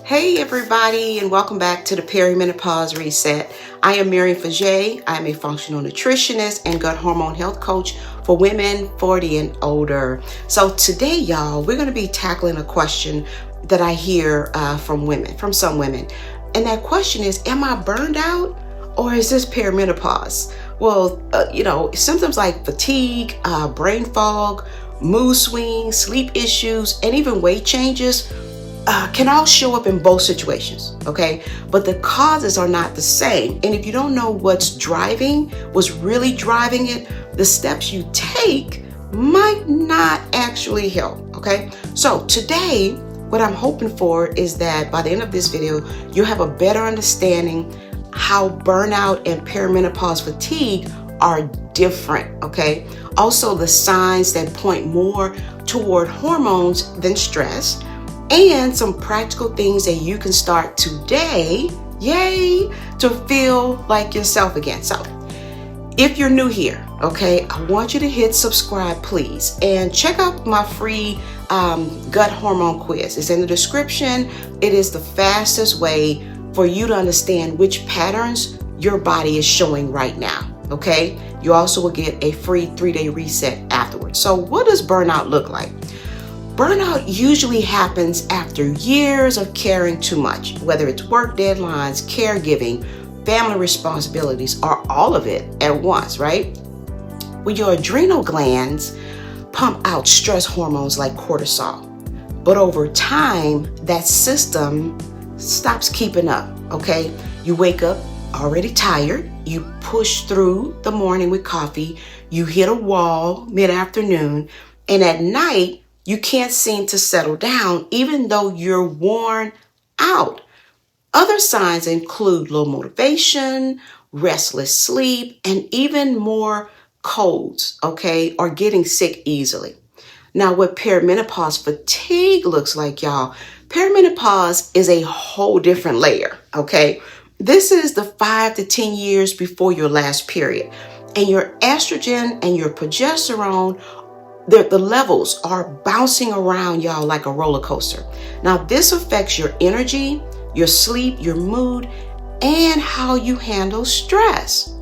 Hey everybody, and welcome back to the Perimenopause Reset. I am Miriam. I am a functional nutritionist and gut hormone health coach for women 40 and older. So today, y'all, we're going to be tackling a question that I hear from some women. And that question is, am I burned out or is this perimenopause? Well, symptoms like fatigue, brain fog, mood swings, sleep issues, and even weight changes can all show up in both situations, okay? But the causes are not the same. And if you don't know what's really driving it, the steps you take might not actually help, okay? So today, what I'm hoping for is that by the end of this video, you'll have a better understanding how burnout and perimenopause fatigue are different, okay? Also, the signs that point more toward hormones than stress, and some practical things that you can start today, to feel like yourself again. So if you're new here, okay, I want you to hit subscribe, please, and check out my free gut hormone quiz. It's in the description. It is the fastest way for you to understand which patterns your body is showing right now, okay? You also will get a free 3-day reset afterwards. So what does burnout look like? Burnout usually happens after years of caring too much, whether it's work deadlines, caregiving, family responsibilities, or all of it at once, right? When your adrenal glands pump out stress hormones like cortisol, but over time, that system stops keeping up, okay? You wake up already tired, you push through the morning with coffee, you hit a wall mid-afternoon, and at night, you can't seem to settle down even though you're worn out. Other signs include low motivation, restless sleep, and even more colds, okay, or getting sick easily. Now, what perimenopause fatigue looks like, y'all, perimenopause is a whole different layer, okay? This is the 5 to 10 years before your last period, and your estrogen and your progesterone, the levels are bouncing around, y'all, like a roller coaster. Now, this affects your energy, your sleep, your mood, and how you handle stress.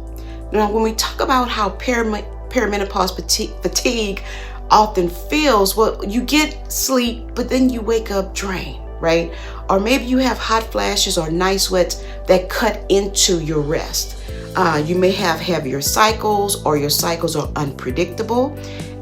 Now, when we talk about how perimenopause fatigue often feels, well, you get sleep, but then you wake up drained, right? Or maybe you have hot flashes or night sweats that cut into your rest. You may have heavier cycles, or your cycles are unpredictable.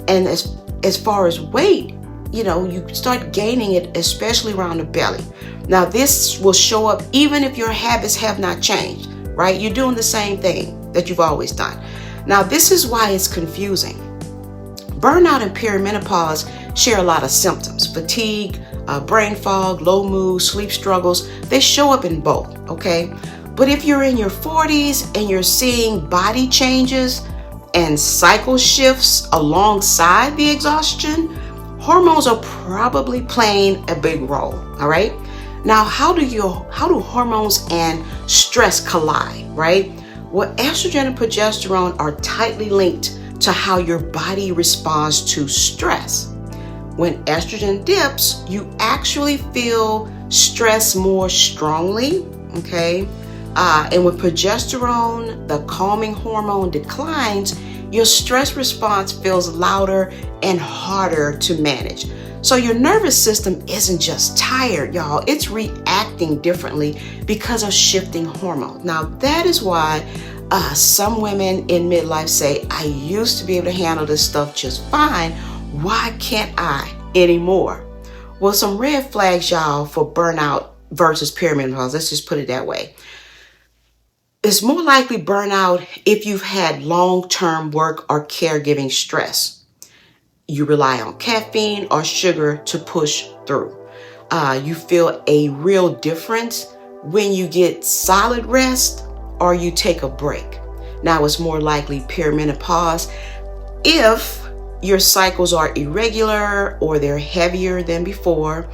And as far as weight, you start gaining it, especially around the belly. Now, this will show up even if your habits have not changed, right? You're doing the same thing that you've always done. Now, this is why it's confusing. Burnout and perimenopause share a lot of symptoms: fatigue, brain fog, low mood, sleep struggles. They show up in both, okay? But if you're in your 40s and you're seeing body changes and cycle shifts alongside the exhaustion, hormones are probably playing a big role, all right? Now, how do hormones and stress collide, right? Well, estrogen and progesterone are tightly linked to how your body responds to stress. When estrogen dips, you actually feel stress more strongly, okay? And when progesterone, the calming hormone, declines, your stress response feels louder and harder to manage. So your nervous system isn't just tired, y'all. It's reacting differently because of shifting hormones. Now, that is why some women in midlife say, I used to be able to handle this stuff just fine. Why can't I anymore? Well, some red flags, y'all, for burnout versus perimenopause. Let's just put it that way. It's more likely burnout if you've had long-term work or caregiving stress. You rely on caffeine or sugar to push through. You feel a real difference when you get solid rest or you take a break. Now, it's more likely perimenopause if your cycles are irregular or they're heavier than before.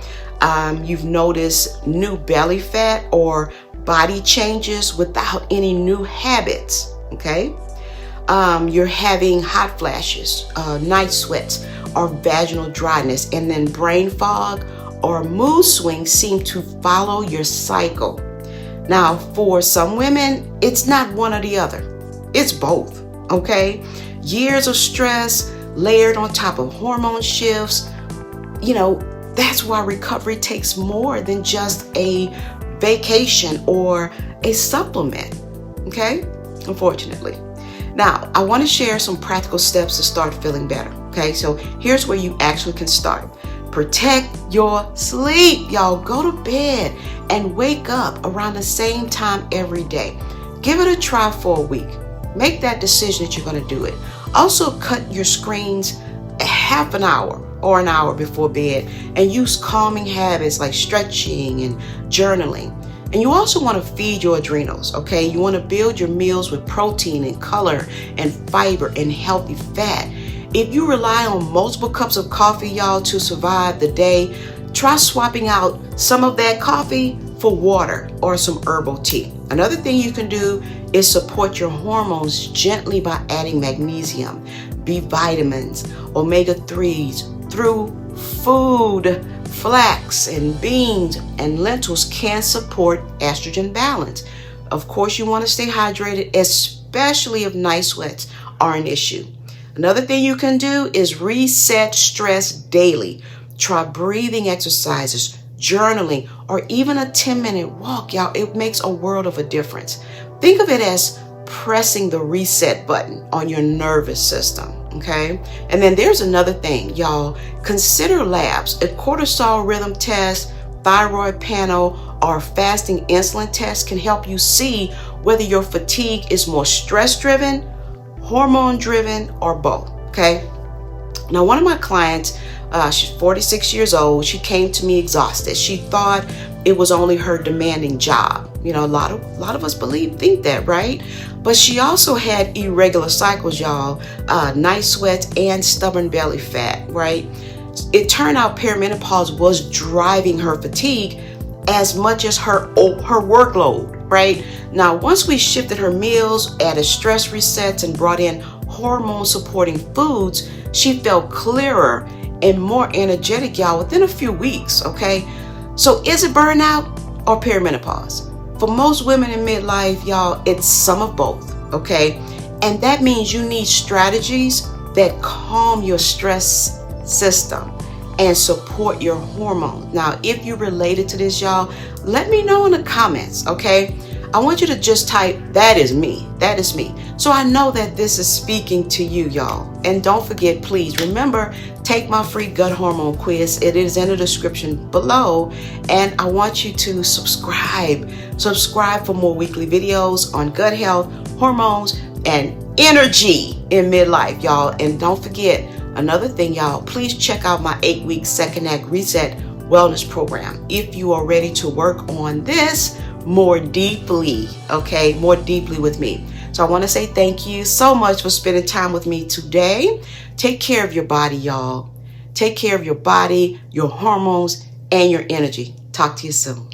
You've noticed new belly fat or body changes without any new habits, okay? You're having hot flashes, night sweats, or vaginal dryness, and then brain fog or mood swings seem to follow your cycle. Now, for some women, it's not one or the other. It's both, okay? Years of stress layered on top of hormone shifts, that's why recovery takes more than just a vacation or a supplement, okay? Unfortunately. Now, I want to share some practical steps to start feeling better, okay? So here's where you actually can start. Protect your sleep, y'all. Go to bed and wake up around the same time every day. Give it a try for a week. Make that decision that you're going to do it. Also, cut your screens a half an hour or an hour before bed and use calming habits like stretching and journaling. And you also want to feed your adrenals, okay? You want to build your meals with protein and color and fiber and healthy fat. If you rely on multiple cups of coffee, y'all, to survive the day, try swapping out some of that coffee for water or some herbal tea. Another thing you can do is support your hormones gently by adding magnesium, B vitamins, omega-3s through food. Flax and beans and lentils can support estrogen balance. Of course, you want to stay hydrated, especially if night sweats are an issue. Another thing you can do is reset stress daily. Try breathing exercises, journaling, or even a 10-minute walk, y'all. It makes a world of a difference. Think of it as pressing the reset button on your nervous system, okay? And then there's another thing, y'all. Consider labs. A cortisol rhythm test, thyroid panel, or fasting insulin test can help you see whether your fatigue is more stress-driven, hormone-driven, or both, okay? Now, one of my clients, she's 46 years old. She came to me exhausted. She thought it was only her demanding job. A lot of us think that, right? But she also had irregular cycles, y'all, night sweats and stubborn belly fat, right? It turned out perimenopause was driving her fatigue as much as her workload, right? Now, once we shifted her meals, added stress resets, and brought in hormone supporting foods, she felt clearer and more energetic, y'all, within a few weeks, okay? So is it burnout or perimenopause? For most women in midlife, y'all, it's some of both, okay? And that means you need strategies that calm your stress system and support your hormones. Now, if you related to this, y'all, let me know in the comments, okay? I want you to just type, that is me, so I know that this is speaking to you, y'all. And don't forget, please remember, take my free gut hormone quiz. It is in the description below. And I want you to subscribe for more weekly videos on gut health, hormones, and energy in midlife, y'all. And don't forget, another thing, y'all, please check out my 8-week Second Act Reset Wellness Program if you are ready to work on this more deeply, okay? More deeply with me. So I want to say thank you so much for spending time with me today. Take care of your body, y'all. Take care of your body, your hormones, and your energy. Talk to you soon.